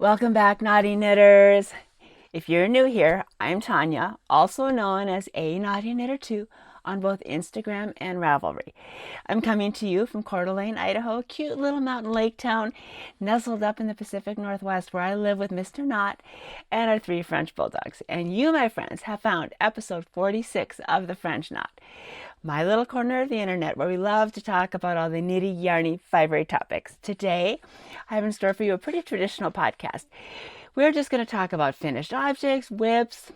Welcome back, Naughty Knitters. If you're new here, I'm Tanya, also known as A Naughty Knitter 2 on both Instagram and Ravelry. I'm coming to you from Coeur d'Alene, Idaho, a cute little mountain lake town nestled up in the Pacific Northwest where I live with Mr. Knot and our 3 French bulldogs. And you, my friends, have found episode 46 of the French Knot, my little corner of the internet where we love to talk about all the nitty, yarny, fibery topics. Today, I have in store for you a pretty traditional podcast. We're just going to talk about finished objects, whips,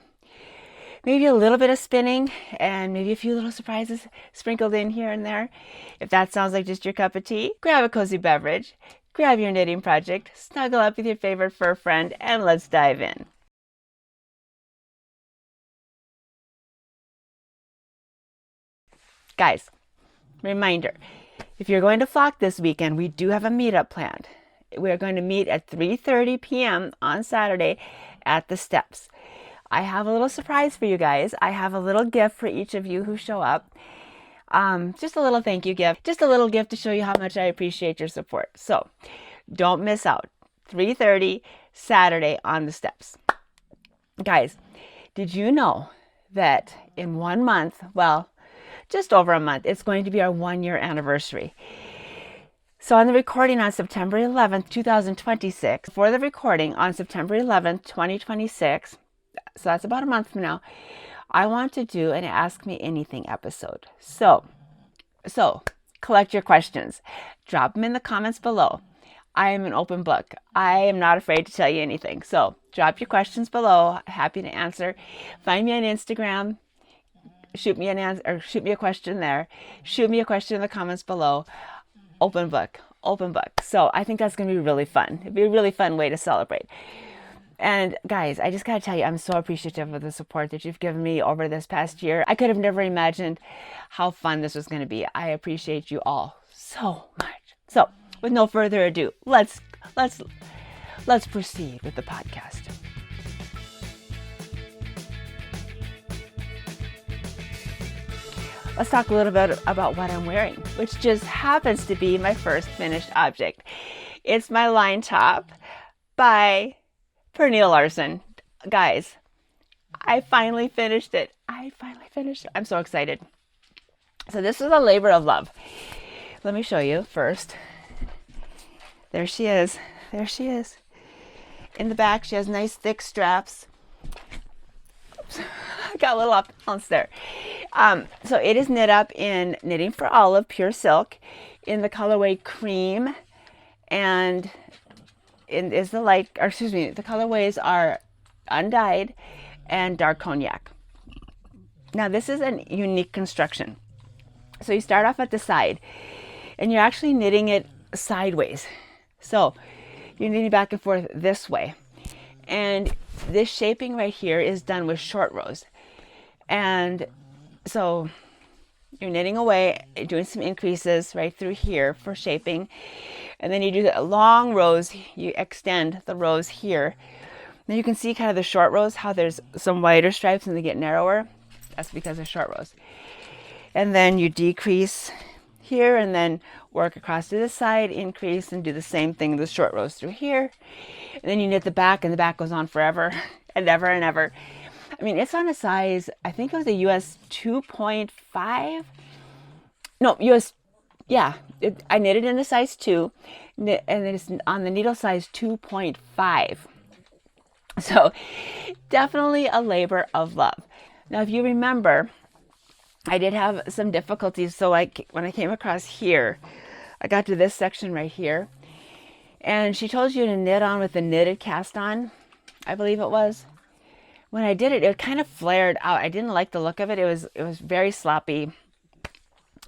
maybe a little bit of spinning, and maybe a few little surprises sprinkled in here and there. If that sounds like just your cup of tea, grab a cozy beverage, grab your knitting project, snuggle up with your favorite fur friend, and let's dive in. Guys, reminder, if you're going to flock this weekend, we do have a meetup planned. We're going to meet at 3:30 p.m. on Saturday at the steps. I have a little surprise for you guys. I have a little gift for each of you who show up. Just a little thank you gift. Just a little gift to show you how much I appreciate your support. So don't miss out. 3:30 Saturday on the steps. Guys, did you know that in 1 month, well, just over a month, it's going to be our 1-year anniversary. So on the recording on September 11th, 2026, for the recording on September 11th, 2026, so that's about a month from now, I want to do an Ask Me Anything episode. So collect your questions. Drop them in the comments below. I am an open book. I am not afraid to tell you anything. So drop your questions below. Happy to answer. Find me on Instagram. Shoot me an answer, or shoot me a question there. Shoot me a question in the comments below. Open book. So I think that's going to be really fun. It'd be a really fun way to celebrate. And guys, I just got to tell you, I'm so appreciative of the support that you've given me over this past year. I could have never imagined how fun this was going to be. I appreciate you all so much. So with no further ado, let's proceed with the podcast. Let's talk a little bit about what I'm wearing, which just happens to be my first finished object. It's my line top by Pernille Larsen. Guys, I finally finished it. I'm so excited. So this is a labor of love. Let me show you first. There she is. In the back, she has nice thick straps. Oops. I got a little off balance there. So it is knit up in Knitting for Olive pure silk in the colorway cream, and the colorways are undyed and dark cognac. Now this is a unique construction. So you start off at the side and you're actually knitting it sideways. So you're knitting back and forth this way. And this shaping right here is done with short rows. And so you're knitting away, doing some increases right through here for shaping. And then you do the long rows, you extend the rows here. Now you can see kind of the short rows, how there's some wider stripes and they get narrower. That's because of short rows. And then you decrease here and then work across to this side, increase, and do the same thing with the short rows through here. And then you knit the back, and the back goes on forever and ever and ever. I mean, it's on a size, I think it was a US 2.5. No, I knitted in a size 2, and it's on the needle size 2.5. So definitely a labor of love. Now, if you remember, I did have some difficulties. So when I came across here, I got to this section right here, and she told you to knit on with the knitted cast on, I believe it was. When I did it, it kind of flared out. I didn't like the look of it. It was very sloppy.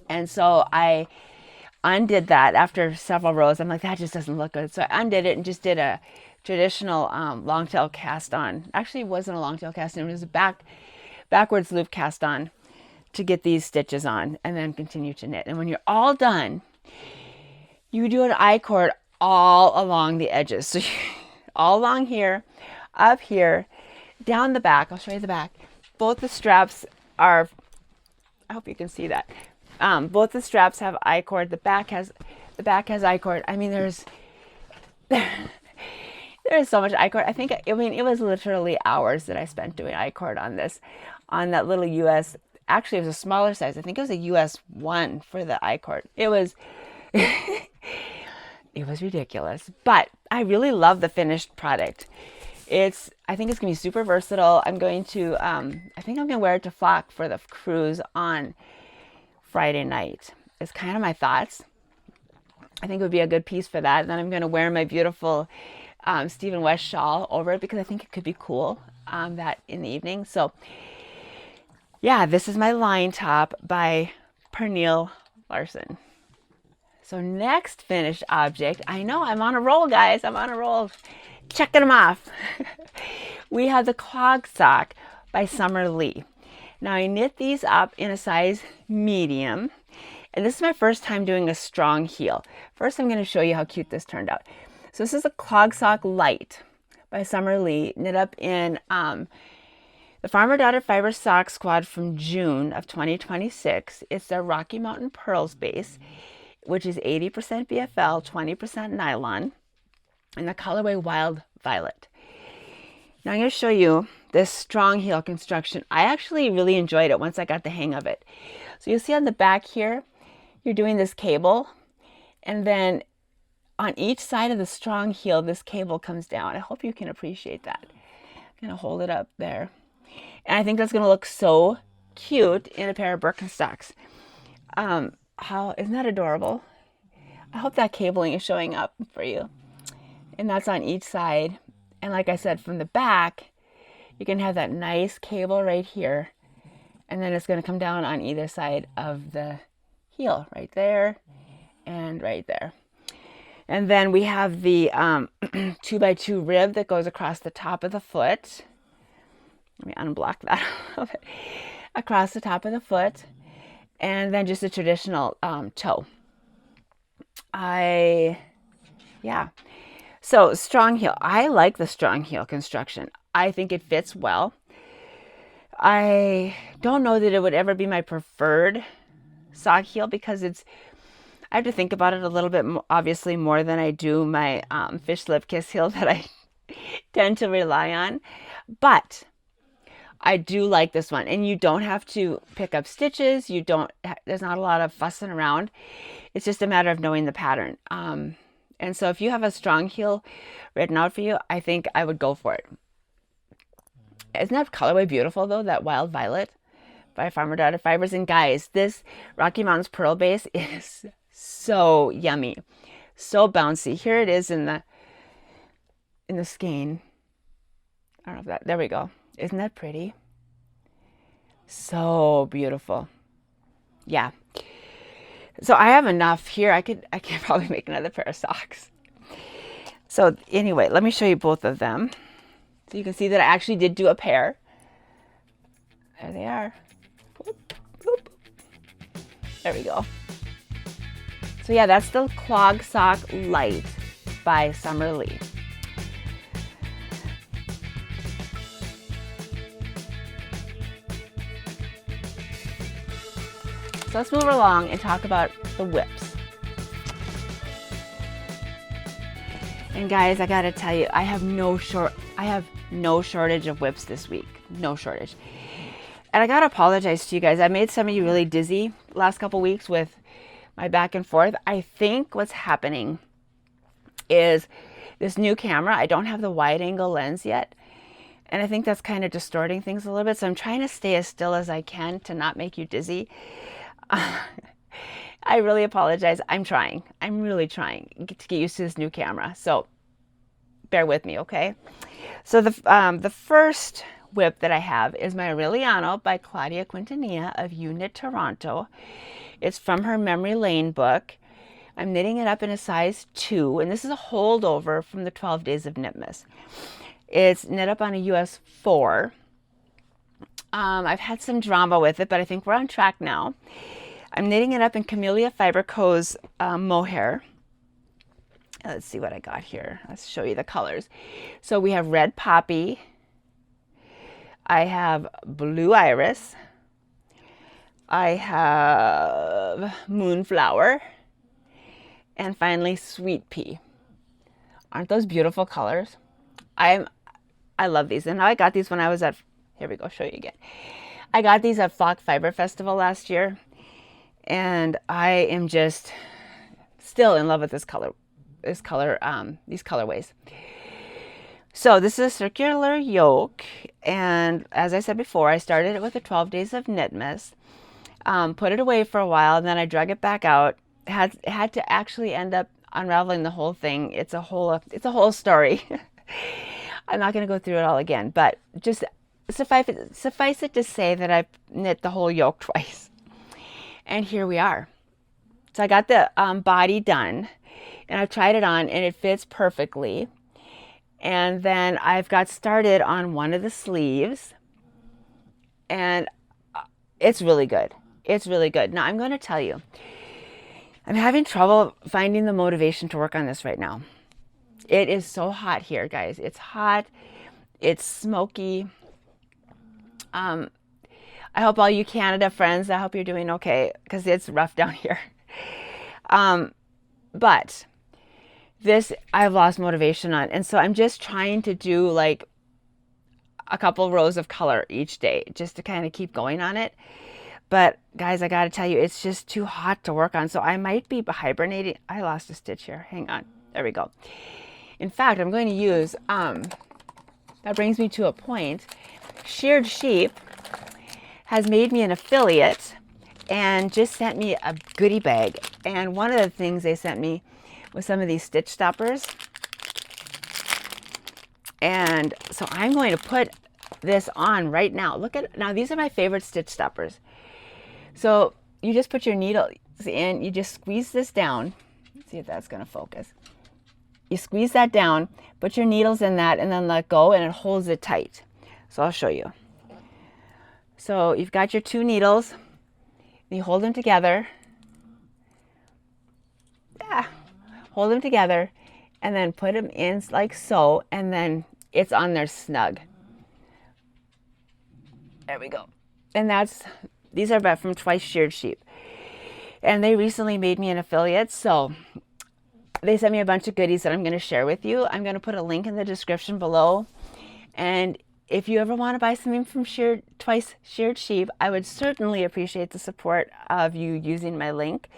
And so I undid that after several rows. I'm like, that just doesn't look good. So I undid it and just did a traditional long tail cast on. Actually, it wasn't a long tail cast on. It was a backwards loop cast on to get these stitches on, and then continue to knit. And when you're all done, you do an I-cord all along the edges. So all along here, up here, down the back. I'll show you the back. Both the straps are, I hope you can see that. Both the straps have I-cord. The back has I-cord. I mean, there's There's so much I-cord. I mean, it was literally hours that I spent doing I-cord on this, on that little US. Actually, it was a smaller size. I think it was a US 1 for the I-cord. It was, it was ridiculous, but I really love the finished product. I think it's gonna be super versatile. I'm going to, I think I'm gonna wear it to flock for the cruise on Friday night. It's kind of my thoughts. I think it would be a good piece for that. And then I'm gonna wear my beautiful Stephen West shawl over it because I think it could be cool that in the evening. So yeah, this is my line top by Pernille Larsen. So next finished object, I know I'm on a roll, guys. I'm on a roll. Checking them off. We have the Clog sock by Summer Lee. Now I knit these up in a size medium, and this is my first time doing a strong heel. First, I'm going to show you how cute this turned out. So this is a Clog sock Lite by Summer Lee, knit up in the Farmer Daughter Fiber Sock Squad from June of 2026. It's the Rocky Mountain Pearls base, which is 80% BFL, 20% nylon, and the colorway Wild Violet. Now I'm going to show you this strong heel construction. I actually really enjoyed it once I got the hang of it. So you'll see on the back here, you're doing this cable, and then on each side of the strong heel, this cable comes down. I hope you can appreciate that. I'm going to hold it up there. And I think that's going to look so cute in a pair of Birkenstocks. Isn't that adorable? I hope that cabling is showing up for you. And that's on each side. And like I said, from the back, you can have that nice cable right here. And then it's going to come down on either side of the heel, right there and right there. And then we have the 2x2 rib that goes across the top of the foot. Let me unblock that a little bit. Across the top of the foot. And then just a traditional toe. Yeah. So strong heel. I like the strong heel construction. I think it fits well. I don't know that it would ever be my preferred sock heel because I have to think about it a little bit, obviously more than I do my fish lip kiss heel that I tend to rely on. But I do like this one, and you don't have to pick up stitches. There's not a lot of fussing around. It's just a matter of knowing the pattern. And so if you have a strong heel written out for you, I think I would go for it. Isn't that colorway beautiful though? That Wild Violet by Farmer Daughter Fibers. And guys, this Rocky Mountains Pearl base is so yummy, so bouncy. Here it is in the skein. I don't know if there we go. Isn't that pretty? So beautiful. Yeah. So I have enough here. I could probably make another pair of socks. So anyway, let me show you both of them. So you can see that I actually did do a pair. There they are. Boop, boop. There we go. So yeah, that's the Clog Sock Lite by Summer Lee. So let's move along and talk about the whips. And guys, I gotta tell you, I have no shortage of whips this week. No shortage. And I gotta apologize to you guys. I made some of you really dizzy the last couple weeks with my back and forth. I think what's happening is this new camera. I don't have the wide angle lens yet. And I think that's kind of distorting things a little bit. So I'm trying to stay as still as I can to not make you dizzy. I really apologize. I'm trying. I'm really trying to get used to this new camera. So bear with me, okay? So the first whip that I have is my Aureliano by Claudia Quintanilla of Unit Toronto. It's from her Memory Lane book. I'm knitting it up in a size 2, and this is a holdover from the 12 Days of Knitmas. It's knit up on a US 4. I've had some drama with it, but I think we're on track now. I'm knitting it up in Camellia Fiber Co's mohair. Let's see what I got here. Let's show you the colors. So we have red poppy. I have blue iris. I have moonflower. And finally, sweet pea. Aren't those beautiful colors? I love these. And I got these when I was at, here we go, show you again. I got these at Flock Fiber Festival last year. And I am just still in love with these colorways. So this is a circular yoke. And as I said before, I started it with the 12 Days of Knitmas. Put it away for a while, and then I drug it back out. Had to actually end up unraveling the whole thing. It's a whole story. I'm not going to go through it all again, but just suffice it to say that I've knit the whole yoke twice. And here we are. So I got the body done, and I've tried it on, and it fits perfectly. And then I've got started on one of the sleeves, and it's really good. It's really good. Now I'm going to tell you, I'm having trouble finding the motivation to work on this right now. It is so hot here, guys. It's hot. It's smoky. I hope all you Canada friends, I hope you're doing okay, because it's rough down here. But this I've lost motivation on. And so I'm just trying to do like a couple rows of color each day just to kind of keep going on it. But guys, I got to tell you, it's just too hot to work on. So I might be hibernating. I lost a stitch here. Hang on. There we go. In fact, I'm going to use, that brings me to a point. Sheared Sheep has made me an affiliate and just sent me a goodie bag. And one of the things they sent me was some of these stitch stoppers. And so I'm going to put this on right now. Now these are my favorite stitch stoppers. So you just put your needles in, you just squeeze this down. Let's see if that's going to focus. You squeeze that down, put your needles in that, and then let go, and it holds it tight. So I'll show you. So you've got your two needles, you hold them together. Hold them together, and then put them in like so, and then it's on there snug. There we go. And these are from Twice Sheared Sheep. And they recently made me an affiliate, so they sent me a bunch of goodies that I'm going to share with you. I'm going to put a link in the description below. And if you ever want to buy something from Twice Sheared Sheep, I would certainly appreciate the support of you using my link.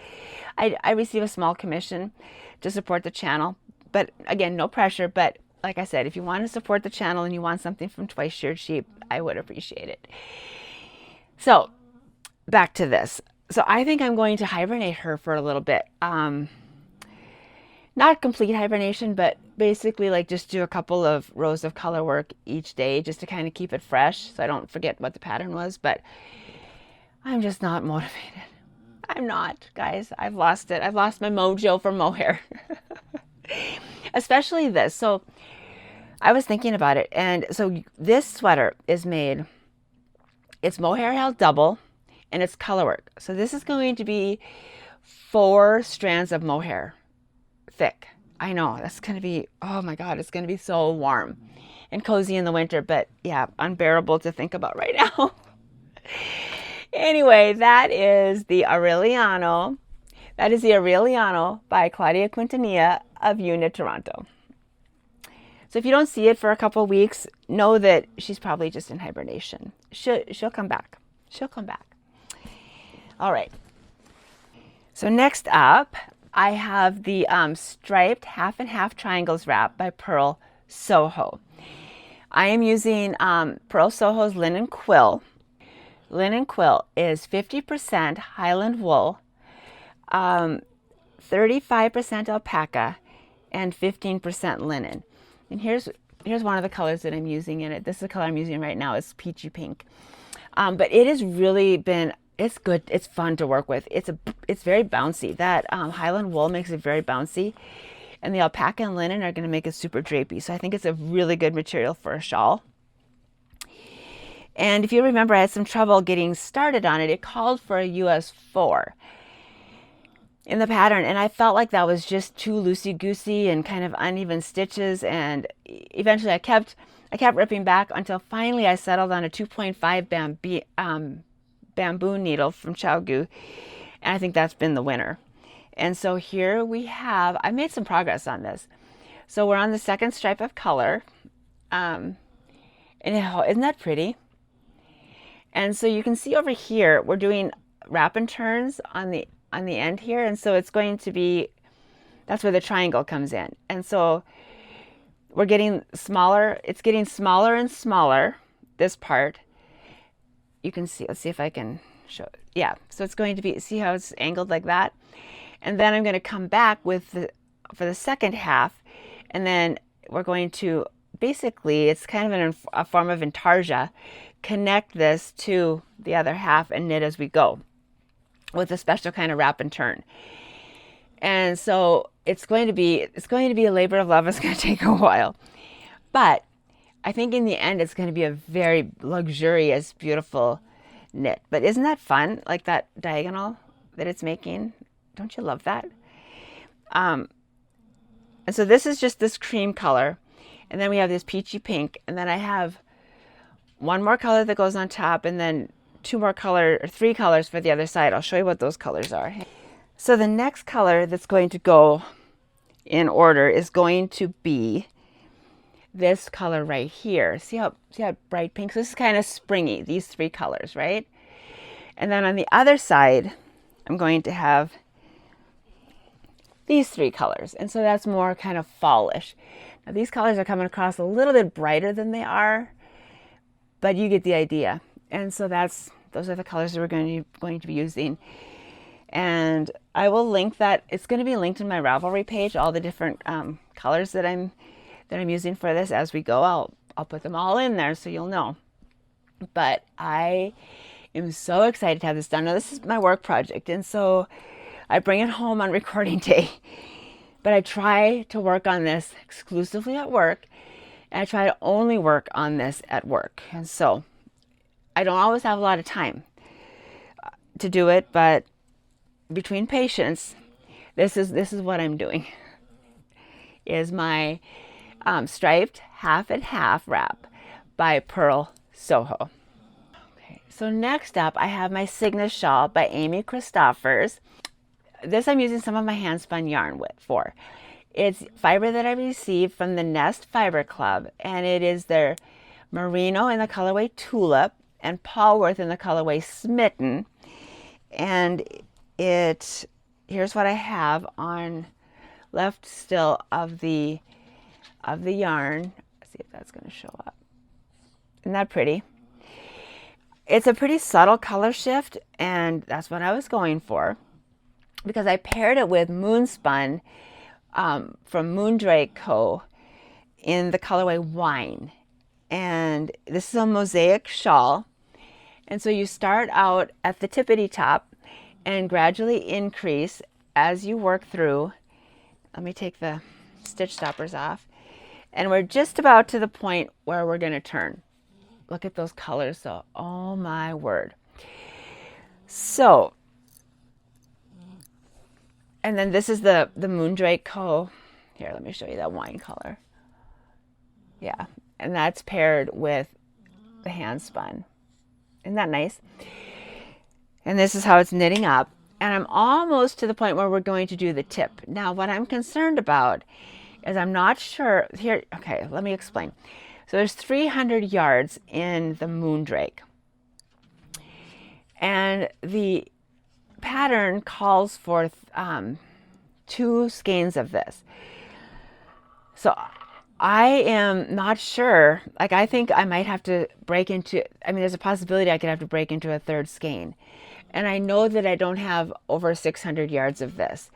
I receive a small commission to support the channel, but again, no pressure. But like I said, if you want to support the channel and you want something from Twice Sheared Sheep, I would appreciate it. So back to this. So I think I'm going to hibernate her for a little bit. Not complete hibernation, but basically like just do a couple of rows of color work each day just to kind of keep it fresh so I don't forget what the pattern was. But I'm just not motivated. I'm not, guys. I've lost it. I've lost my mojo for mohair. Especially this. So I was thinking about it. And so this sweater is made, it's mohair held double, and it's color work. So this is going to be 4 strands of mohair thick. I know that's going to be, oh my God, it's going to be so warm and cozy in the winter, but yeah, unbearable to think about right now. Anyway, that is the Aureliano. That is the Aureliano by Claudia Quintanilla of Unit Toronto. So if you don't see it for a couple weeks, know that she's probably just in hibernation. She'll come back. She'll come back. All right. So next up, I have the striped half and half triangles wrap by Purl Soho. I am using Purl Soho's linen quill. Linen quill is 50% Highland wool, 35% alpaca, and 15% linen. And here's one of the colors that I'm using in it. This is the color I'm using right now. It's peachy pink. But it has really been, it's good. It's fun to work with. It's very bouncy. That Highland wool makes it very bouncy. And the alpaca and linen are going to make it super drapey. So I think it's a really good material for a shawl. And if you remember, I had some trouble getting started on it. It called for a US 4 in the pattern, and I felt like that was just too loosey-goosey and kind of uneven stitches. And eventually I kept ripping back until finally I settled on a 2.5 bamboo needle from Gu, and I think that's been the winner. And so here we have, I made some progress on this. So we're on the second stripe of color, And isn't that pretty? And so you can see over here, we're doing wrap and turns on the end here. And so it's going to be, that's where the triangle comes in. And so we're getting smaller. It's getting smaller and smaller, this part. You can see, let's see if I can show it. Yeah, so it's going to be, see how it's angled like that? And then I'm going to come back with for the second half, and then we're going to, basically, it's kind of a form of intarsia, connect this to the other half and knit as we go with a special kind of wrap and turn. And so it's going to be a labor of love. It's going to take a while, but I think in the end it's going to be a very luxurious, beautiful knit. But isn't that fun? Like that diagonal that it's making. Don't you love that? And so this is just this cream color, and then we have this peachy pink, and then I have one more color that goes on top, and then three colors for the other side. I'll show you what those colors are. So the next color that's going to go in order is going to be this color right here. See how bright pink? So this is kind of springy, these three colors, right? And then on the other side, I'm going to have these three colors. And so that's more kind of fallish. Now these colors are coming across a little bit brighter than they are, but you get the idea. And so those are the colors that we're going to be using. And I will link that. It's going to be linked in my Ravelry page, all the different colors that I'm using for this as we go. I'll put them all in there so you'll know. But I am so excited to have this done. Now this is my work project, and so I bring it home on recording day. But I try to work on this exclusively at work, and I try to only work on this at work. And so I don't always have a lot of time to do it, but between patients, this is what I'm doing. Is my striped half and half wrap by Purl Soho. Okay, so next up I have my Cygnus shawl by Amy Christoffers. This I'm using some of my hand spun yarn for. It's fiber that I received from the Nest Fiber Club, and it is their merino in the colorway Tulip and Polworth in the colorway Smitten. And here's what I have on left still of the yarn. Let's see if that's going to show up. Isn't that pretty? It's a pretty subtle color shift, and that's what I was going for, because I paired it with Moonspun from Moondrake Co. in the colorway Wine. And this is a mosaic shawl. And so you start out at the tippity top and gradually increase as you work through. Let me take the stitch stoppers off. And we're just about to the point where we're going to turn. Look at those colors though. Oh my word. So, and then this is the Moondrake Co. Here, let me show you that wine color. Yeah, and that's paired with the hand spun. Isn't that nice? And this is how it's knitting up. And I'm almost to the point where we're going to do the tip. Now, what I'm concerned about is I'm not sure. Here, okay, let me explain. So there's 300 yards in the Moondrake. And the pattern calls for 2 skeins of this. So I am not sure. Like, I think I might have to break into, I mean, there's a possibility I could have to break into a 3rd skein. And I know that I don't have over 600 yards of this.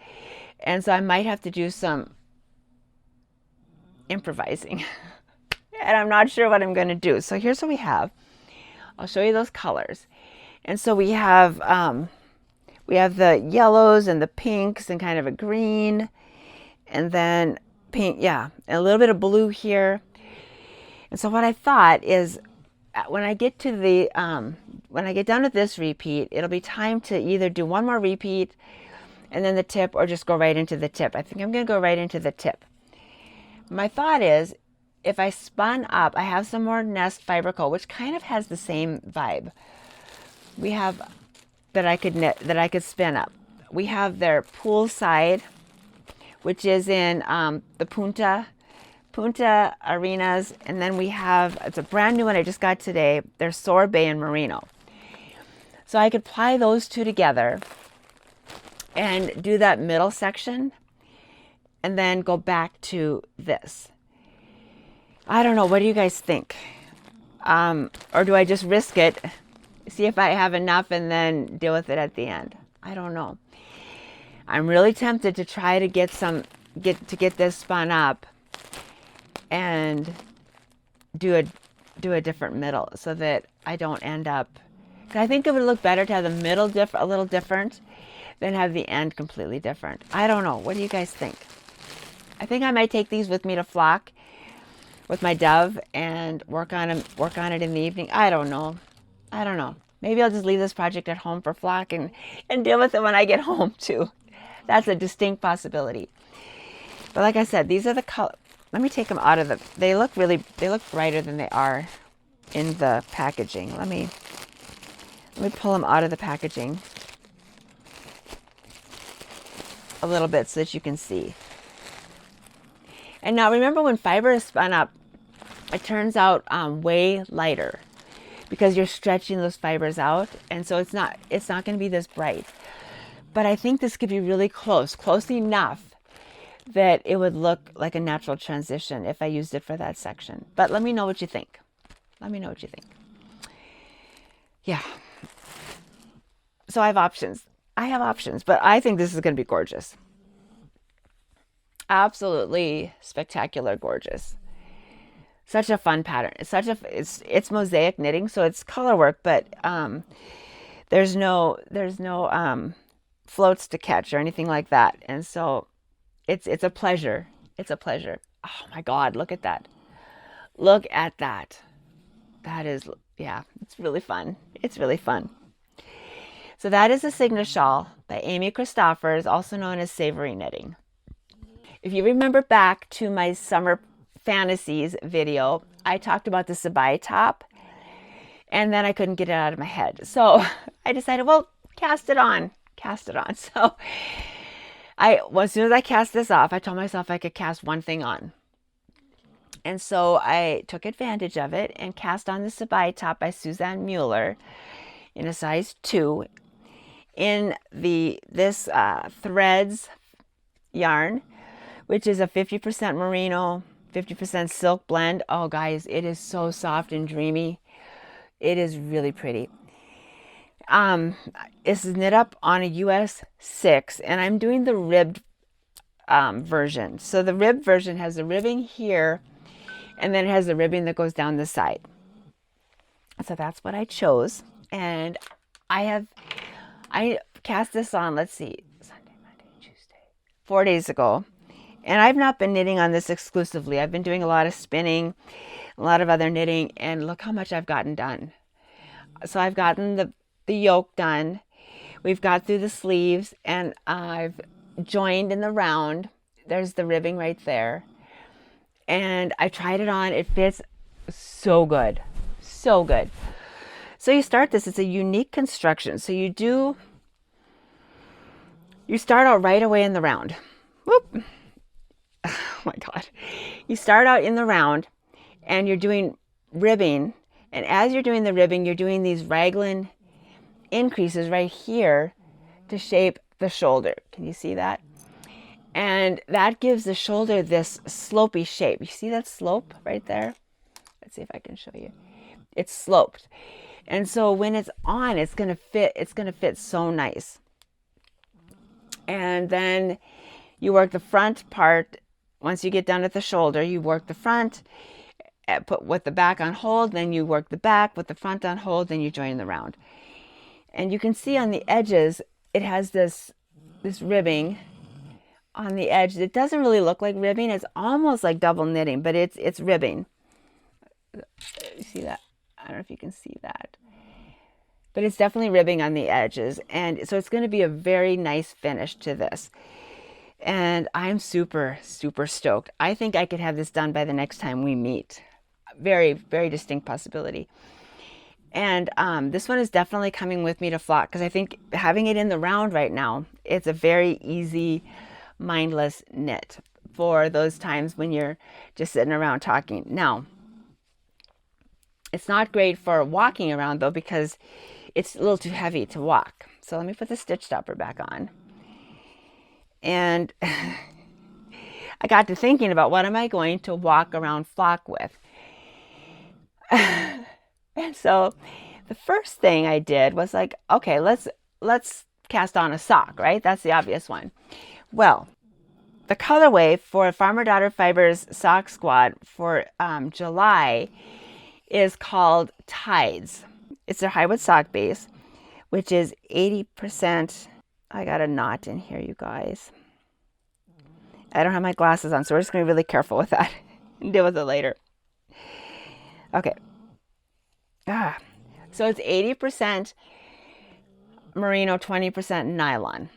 And so I might have to do some improvising. And I'm not sure what I'm going to do. So here's what we have. I'll show you those colors. And so we have the yellows and the pinks and kind of a green, and then pink, yeah, and a little bit of blue here. And so what I thought is, when I get to the when I get done with this repeat, it'll be time to either do one more repeat and then the tip, or just go right into the tip. I think I'm going to go right into the tip. My thought is, if I spun up, I have some more Nest Fiber Co., which kind of has the same vibe. We have that I could knit, that I could spin up. We have their Poolside, which is in the Punta Punta Arenas, and then we have, it's a brand new one I just got today. They're Sorbet and Merino. So I could apply those two together and do that middle section and then go back to this. I don't know. What do you guys think? Or do I just risk it, see if I have enough and then deal with it at the end? I don't know. I'm really tempted to try to get this spun up and do a different middle so that I don't end up, I think it would look better to have the middle a little different than have the end completely different. I don't know. What do you guys think? I think I might take these with me to flock with my dove and work on it in the evening. I don't know. Maybe I'll just leave this project at home for flock and deal with it when I get home too. That's a distinct possibility. But like I said, these are the color. Let me take them out of they look brighter than they are in the packaging. Let me pull them out of the packaging a little bit so that you can see. And now remember, when fiber is spun up, it turns out way lighter because you're stretching those fibers out, and so it's not going to be this bright. But I think this could be really close enough that it would look like a natural transition if I used it for that section. But let me know what you think. Yeah. So I have options, but I think this is going to be gorgeous. Absolutely spectacular, gorgeous. Such a fun pattern. It's mosaic knitting, so it's color work, but there's no floats to catch or anything like that, and so it's a pleasure. Oh my God, look at that. That is, yeah, it's really fun. So that is a Cygnus shawl by Amy Christoffers, also known as Savory knitting. If you remember back to my summer fantasies video, I talked about the Sabai top, and then I couldn't get it out of my head, so I decided, well, cast it on. So as soon as I cast this off, I told myself I could cast one thing on. And so I took advantage of it and cast on the Sabai top by Suzanne Muller in a size 2 in this threads yarn, which is a 50% merino, 50% silk blend. Oh guys, it is so soft and dreamy. It is really pretty. It's knit up on a US 6, and I'm doing the ribbed version. So the ribbed version has the ribbing here, and then it has the ribbing that goes down the side. So that's what I chose, and I cast this on, let's see, Sunday, Monday, Tuesday, 4 days ago, and I've not been knitting on this exclusively. I've been doing a lot of spinning, a lot of other knitting, and look how much I've gotten done. So I've gotten the yoke done. We've got through the sleeves, and I've joined in the round. There's the ribbing right there. And I tried it on. It fits so good. So good. So you start this. It's a unique construction. So you start out right away in the round. Whoop. Oh my God. You start out in the round, and you're doing ribbing. And as you're doing the ribbing, you're doing these raglan increases right here to shape the shoulder. Can you see that? And that gives the shoulder this slopey shape. You see that slope right there? Let's see if I can show you. It's sloped. And so when it's on, it's going to fit so nice. And then you work the front part. Once you get down at the shoulder, you work the front, put with the back on hold, then you work the back with the front on hold, then you join the round. And you can see on the edges, it has this ribbing on the edge. It doesn't really look like ribbing. It's almost like double knitting, but it's ribbing. You see that? I don't know if you can see that. But it's definitely ribbing on the edges. And so it's going to be a very nice finish to this. And I'm super, super stoked. I think I could have this done by the next time we meet. Very, very distinct possibility. And this one is definitely coming with me to flock, because I think having it in the round right now, it's a very easy, mindless knit. for those times when you're just sitting around talking. Now, it's not great for walking around though, because it's a little too heavy to walk. So let me put the stitch stopper back on. And I got to thinking about, what am I going to walk around flock with? And so the first thing I did was like, okay, let's cast on a sock, right? That's the obvious one. Well, the colorway for Farmer Daughter Fibers Sock Squad for July is called Tides. It's their high-wood sock base, which is 80%. I got a knot in here, you guys. I don't have my glasses on, so we're just going to be really careful with that and deal with it later. Okay. So it's 80% merino, 20% nylon.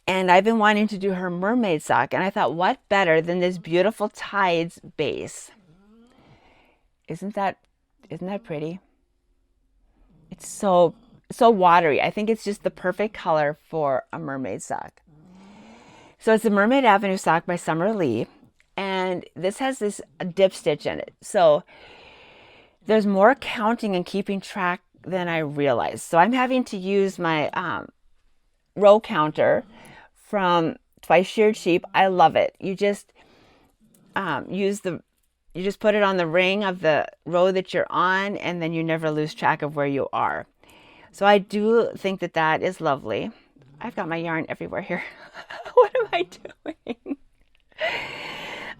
And I've been wanting to do her mermaid sock, and I thought, what better than this beautiful Tides base? Isn't that pretty? It's so watery. I think it's just the perfect color for a mermaid sock. So it's the Mermaid Avenue sock by Summer Lee, and this has this dip stitch in it. So there's more counting and keeping track than I realized. So I'm having to use my row counter from Twice Sheared Sheep. I love it. You just you just put it on the ring of the row that you're on, and then you never lose track of where you are. So I do think that that is lovely. I've got my yarn everywhere here. What am I doing?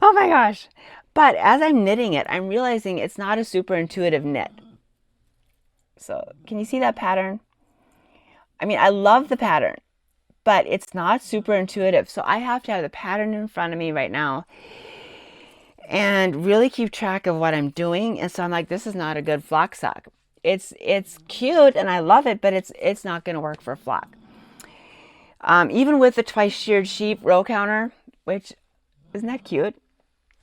Oh my gosh. But as I'm knitting it, I'm realizing it's not a super intuitive knit. So can you see that pattern? I mean, I love the pattern, but it's not super intuitive. So I have to have the pattern in front of me right now and really keep track of what I'm doing. And so I'm like, this is not a good flock sock. It's cute and I love it, but it's not going to work for flock. Even with the Twice Sheared Sheep row counter, which isn't that cute?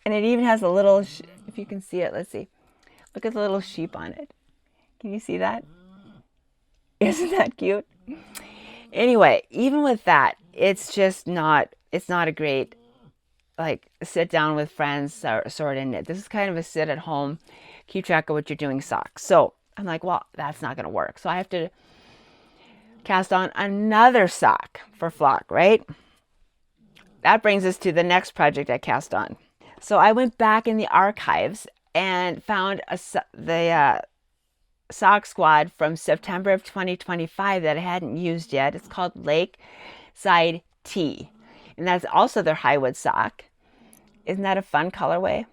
And it even has a little, if you can see it, let's see. Look at the little sheep on it. Can you see that? Isn't that cute? Anyway, even with that, it's just not, it's not a great, like, sit down with friends sort of knit. This is kind of a sit at home, keep track of what you're doing sock. So I'm like, well, that's not going to work. So I have to cast on another sock for flock, right? That brings us to the next project I cast on. So I went back in the archives and found the sock squad from September of 2025 that I hadn't used yet. It's called Lakeside Tea, and that's also their high-wood sock. Isn't that a fun colorway?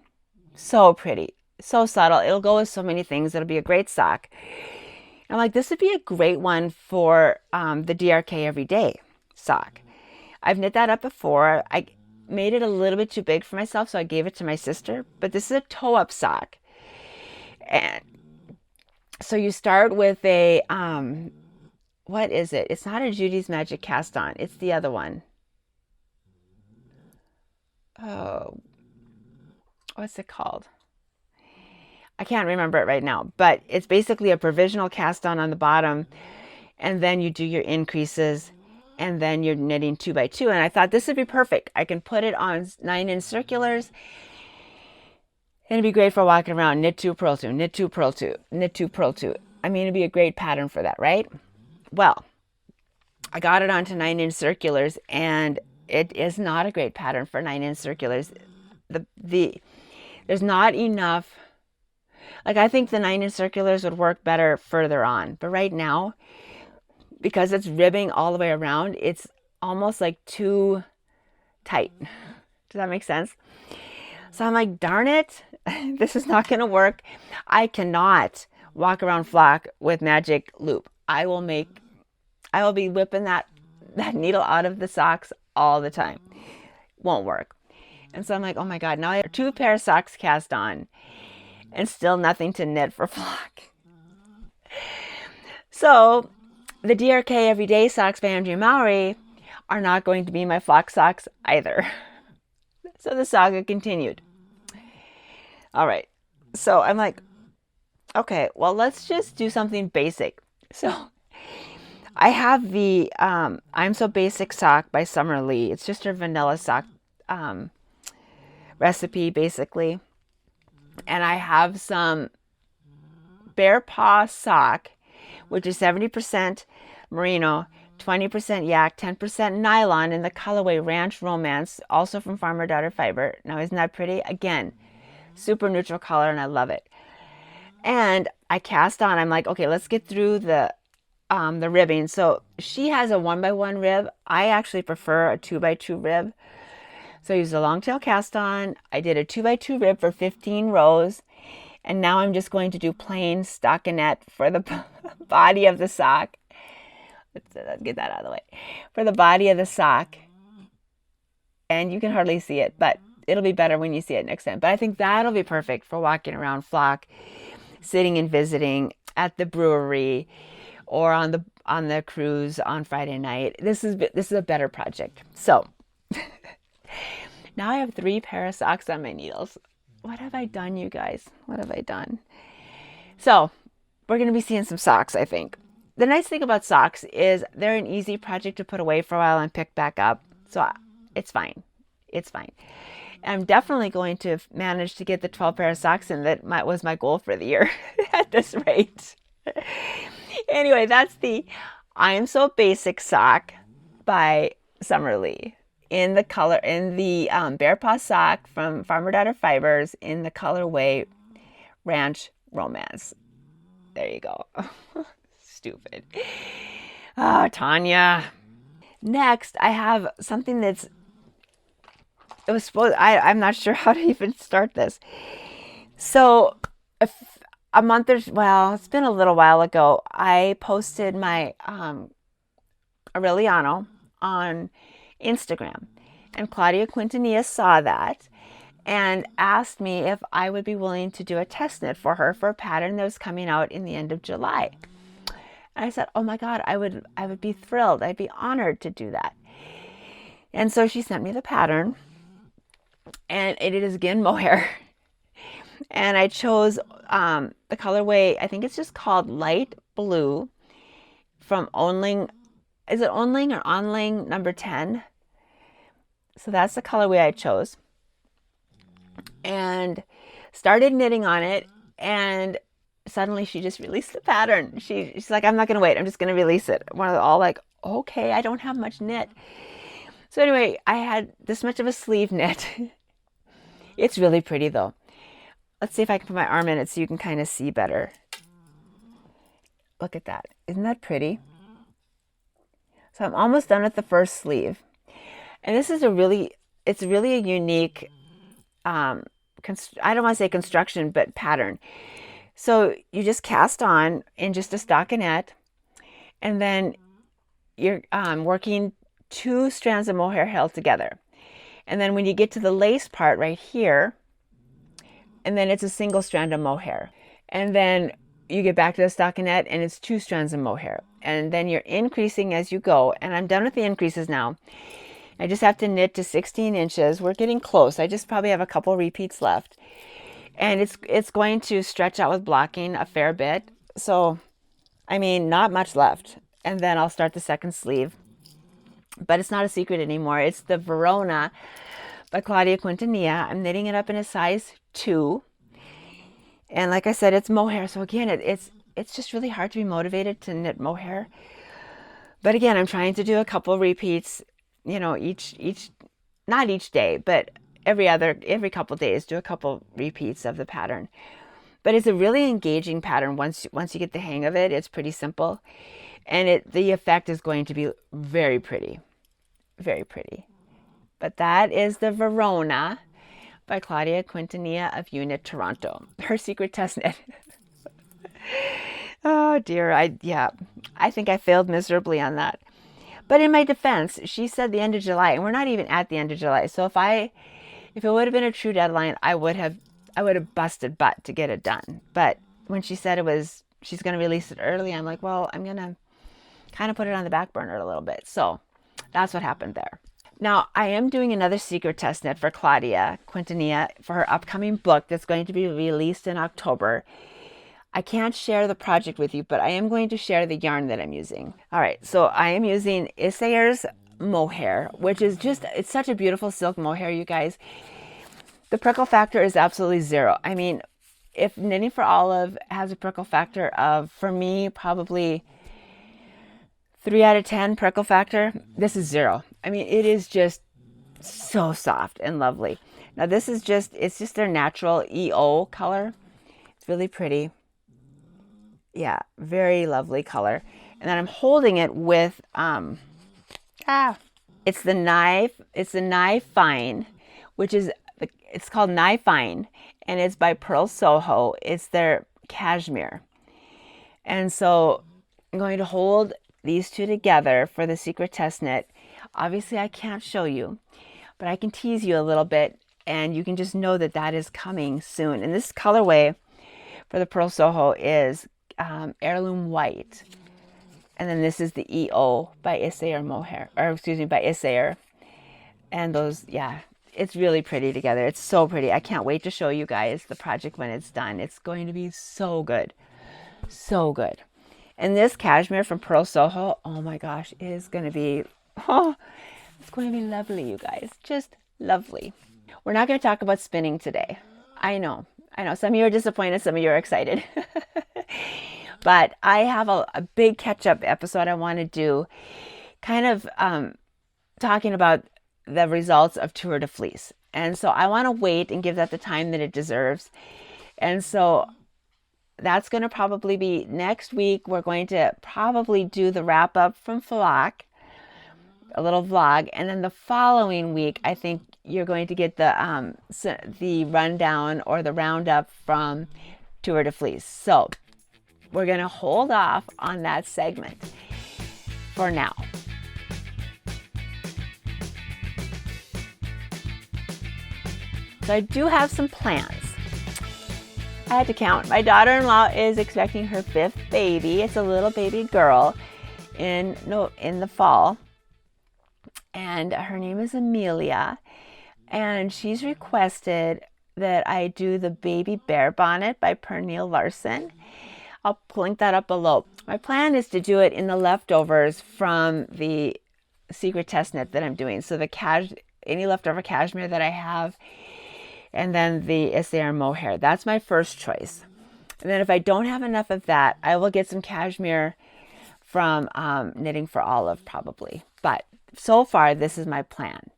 So pretty, so subtle. It'll go with so many things. It'll be a great sock. I'm like, this would be a great one for the DRK Everyday sock. I've knit that up before. I made it a little bit too big for myself, so I gave it to my sister. But this is a toe-up sock. And so you start with a, what is it? It's not a Judy's Magic cast on. It's the other one. Oh, what's it called? I can't remember it right now, but it's basically a provisional cast on the bottom, and then you do your increases, and then you're knitting 2 by 2. And I thought this would be perfect. I can put it on 9-inch circulars, and it'd be great for walking around. Knit 2, purl 2, knit 2, purl 2, knit 2, purl 2. I mean, it'd be a great pattern for that, right? Well, I got it onto 9-inch circulars, and it is not a great pattern for 9-inch circulars. There's not enough. Like, I think the 9-inch circulars would work better further on. But right now, because it's ribbing all the way around, it's almost like too tight. Does that make sense? So I'm like, darn it, this is not going to work. I cannot walk around flock with magic loop. I will be whipping that needle out of the socks all the time. Won't work. And so I'm like, oh my God, now I have 2 pair of socks cast on and still nothing to knit for flock. So the DRK Everyday socks by Andrea Mowry are not going to be my flock socks either. So the saga continued. All right. So I'm like, okay, well, let's just do something basic. So I have the I'm So Basic sock by Summer Lee. It's just her vanilla sock. recipe basically. And I have some bear paw sock, which is 70% merino, 20% yak, 10% nylon in the colorway Ranch Romance, also from Farmer Daughter Fiber. Now, isn't that pretty? Again, super neutral color, and I love it. And I cast on. I'm like, okay, let's get through the ribbing. So she has a 1x1 rib. I actually prefer a 2x2 rib. So I used a long tail cast on. I did a 2x2 rib for 15 rows. And now I'm just going to do plain stockinette for the body of the sock. Let's get that out of the way. For the body of the sock. And you can hardly see it, but it'll be better when you see it next time. But I think that'll be perfect for walking around Flock, sitting and visiting at the brewery, or on the cruise on Friday night. This is a better project. So now I have 3 pair of socks on my needles. What have I done, you guys? What have I done? So we're going to be seeing some socks, I think. The nice thing about socks is they're an easy project to put away for a while and pick back up. So it's fine. It's fine. I'm definitely going to manage to get the 12 pair of socks in. That was my goal for the year at this rate. Anyway, that's the I'm So Basic sock by Summerlee. In the Bear Paw sock from Farmer Daughter Fibers in the colorway Ranch Romance. There you go. Stupid. Oh, Tanya. Next, I have something I'm not sure how to even start this. So a month or, well, it's been a little while ago, I posted my Aureliano on Instagram, and Claudia Quintanilla saw that and asked me if I would be willing to do a test knit for her for a pattern that was coming out in the end of July. And I said, oh my God, I would be thrilled. I'd be honored to do that. And so she sent me the pattern, and it is again mohair. And I chose the colorway, I think it's just called Light Blue from Onling. Is it Onling or Onling number 10? So that's the colorway I chose. And started knitting on it, and suddenly she just released the pattern. She's like, I'm not going to wait. I'm just going to release it. One of the all like, okay, I don't have much knit. So anyway, I had this much of a sleeve knit. It's really pretty though. Let's see if I can put my arm in it so you can kind of see better. Look at that. Isn't that pretty? So I'm almost done with the first sleeve. And this is it's really a unique, I don't want to say construction, but pattern. So you just cast on in just a stockinette, and then you're working 2 strands of mohair held together. And then when you get to the lace part right here, and then it's a single strand of mohair. And then you get back to the stockinette and it's 2 strands of mohair. And then you're increasing as you go. And I'm done with the increases now. I just have to knit to 16 inches. We're getting close. I just probably have a couple repeats left. And it's going to stretch out with blocking a fair bit. So, I mean, not much left. And then I'll start the second sleeve. But it's not a secret anymore. It's the Verona by Claudia Quintanilla. I'm knitting it up in a size 2. And like I said, it's mohair. So again, it's just really hard to be motivated to knit mohair. But again, I'm trying to do a couple repeats, you know, not each day, but every couple days, do a couple repeats of the pattern. But it's a really engaging pattern. Once you get the hang of it, it's pretty simple. And the effect is going to be very pretty. Very pretty. But that is the Verona by Claudia Quintanilla of Unit Toronto. Her secret test knit. Oh dear. I think I failed miserably on that. But in my defense, she said the end of July, and we're not even at the end of July. So if it would have been a true deadline, I would have busted butt to get it done. But when she said she's going to release it early, I'm like, well, I'm going to kind of put it on the back burner a little bit. So that's what happened there. Now, I am doing another secret test knit for Claudia Quintanilla for her upcoming book that's going to be released in October. I can't share the project with you, but I am going to share the yarn that I'm using. All right, so I am using Isayer's mohair, which is just, it's such a beautiful silk mohair, you guys. The prickle factor is absolutely 0. I mean, if Knitting for Olive has a prickle factor of, for me, probably 3 out of 10 prickle factor, this is 0. I mean, it is just so soft and lovely. Now this is just, it's just their natural EO color. It's really pretty. Yeah, very lovely color. And then I'm holding it with, it's the Knife Fine, which is, it's called Knife Fine, and it's by Purl Soho. It's their cashmere. And so I'm going to hold these two together for the secret test knit. Obviously I can't show you, but I can tease you a little bit, and you can just know that that is coming soon. And this colorway for the Purl Soho is Heirloom White. And then this is the EO by Isayer Mohair, or excuse me, by Isayer. And those, yeah, it's really pretty together. It's so pretty. I can't wait to show you guys the project when it's done. It's going to be so good. So good. And this cashmere from Purl Soho, oh my gosh, it is going to be, oh, it's going to be lovely, you guys. Just lovely. We're not going to talk about spinning today. I know. Some of you are disappointed. Some of you are excited. But I have a big catch-up episode I want to do, kind of talking about the results of Tour de Fleece. And so I want to wait and give that the time that it deserves. And so that's going to probably be next week. We're going to probably do the wrap-up from Flock, a little vlog. And then the following week, I think you're going to get the rundown or the roundup from Tour de Fleece. So we're going to hold off on that segment for now. So I do have some plans. I had to count. My daughter-in-law is expecting her 5th baby. It's a little baby girl in the fall. And her name is Amelia. And she's requested that I do the Baby Bear Bonnet by Pernille Larsen. I'll link that up below. My plan is to do it in the leftovers from the secret test knit that I'm doing. So any leftover cashmere that I have, and then the Isayer mohair. That's my first choice. And then if I don't have enough of that, I will get some cashmere from Knitting for Olive probably. But so far, this is my plan,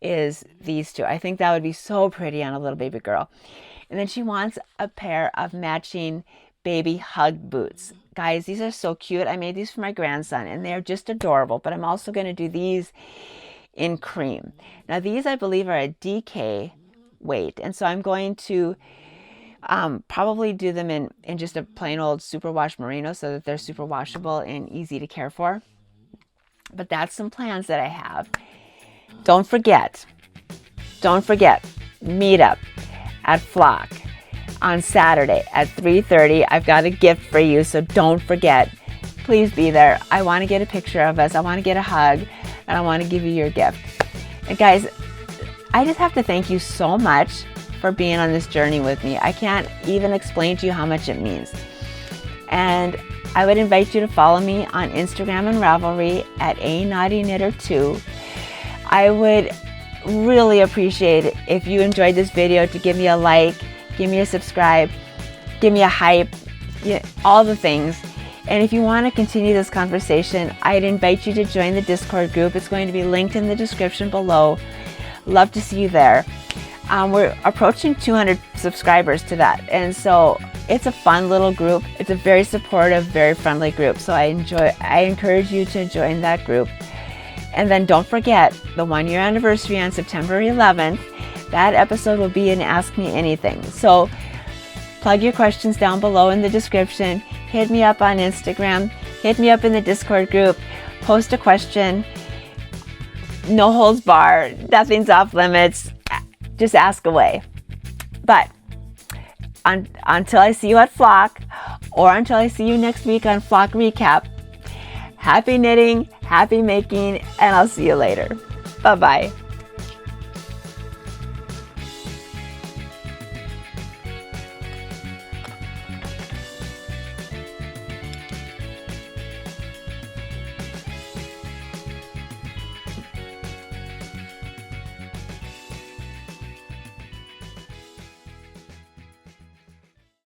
is these two. I think that would be so pretty on a little baby girl. And then she wants a pair of matching baby hug boots. Guys, these are so cute. I made these for my grandson, and they're just adorable. But I'm also going to do these in cream. Now, these, I believe, are a DK weight. And so I'm going to probably do them in just a plain old superwash merino so that they're super washable and easy to care for. But that's some plans that I have. Don't forget, Meetup at Flock on Saturday at 3:30. I've got a gift for you, so don't forget. Please be there. I want to get a picture of us. I want to get a hug, and I want to give you your gift. And guys, I just have to thank you so much for being on this journey with me. I can't even explain to you how much it means. And I would invite you to follow me on Instagram and Ravelry at anaughtyknitter2. I would really appreciate it if you enjoyed this video to give me a like, give me a subscribe, give me a hype, all the things. And if you want to continue this conversation, I'd invite you to join the Discord group. It's going to be linked in the description below. Love to see you there. We're approaching 200 subscribers to that. And so it's a fun little group. It's a very supportive, very friendly group. So I encourage you to join that group. And then don't forget the 1-year anniversary on September 11th. That episode will be in Ask Me Anything. So plug your questions down below in the description. Hit me up on Instagram. Hit me up in the Discord group. Post a question. No holds barred. Nothing's off limits. Just ask away. But until I see you at Flock, or until I see you next week on Flock Recap, happy knitting, happy making, and I'll see you later. Bye-bye.